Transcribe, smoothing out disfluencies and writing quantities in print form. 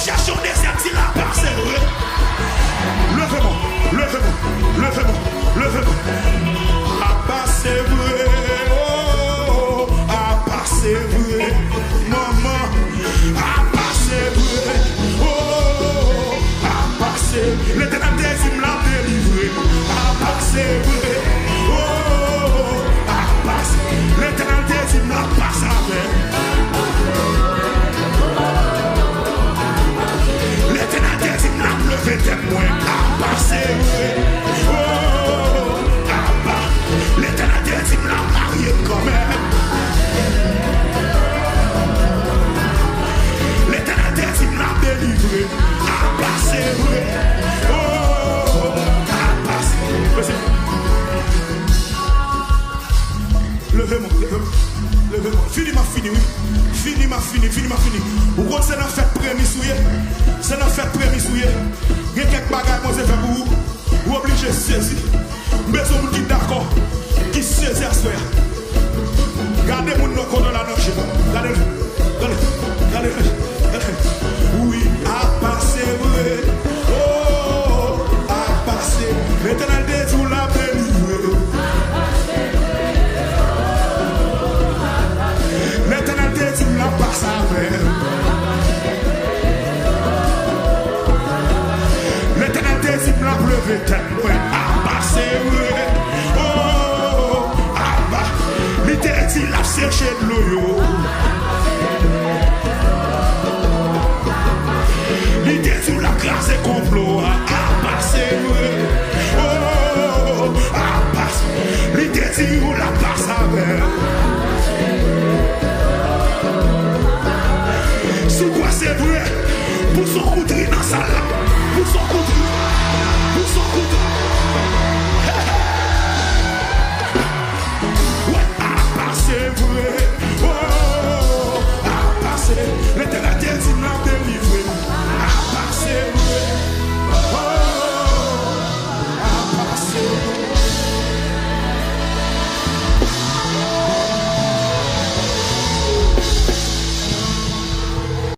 cherche au désert, il a pas, c'est vrai. Levez-moi, levez-moi, levez-moi, levez-moi. Ah, pas c'est vrai. Oh, ah, pas c'est vrai. Maman, ah, pas c'est vrai. Oh, ah, pas c'est vrai. L'éternel désir me l'a délivré. Ah, pas c'est vrai. Oh, ah, pas c'est vrai. L'éternel désir me l'a pas savé. L'éternel désir me l'a levé témoin. Ah, pas c'est vrai. Oh, ah, pas. L'éternel désir me l'a marié quand même. L'éternel désir me l'a délivré. Ah, pas c'est vrai. Oh, ah, pas c'est vrai. Levez-moi, levez-moi, levez-moi. Fini ma fini, oui. Fini ma fini, fini ma fini. Ou quand c'est dans fait prémisse, oui. C'est dans fait prémisse, oui. Il y a quelques bagages qu'on s'est fait pour vous. Vous obligez de saisir. Mais on vous dit d'accord. Qui saisit à soi. Gardez mon nom dans la noche. Gardez-le. Gardez-le. Oui, à passer, vrai. Oh, à passer. L'éternel désir l'a délivré. L'éternel désir l'a passé avec. L'éternel désir l'a levé tellement. À passer, vrai. Oh, à passer. L'éternel l'a cherché de l'eau. L'idée sur la classe est complot à passer. Oh, à passer. L'idée sur la passe avec. C'est quoi c'est vrai? Pour son coup de dans sa lame.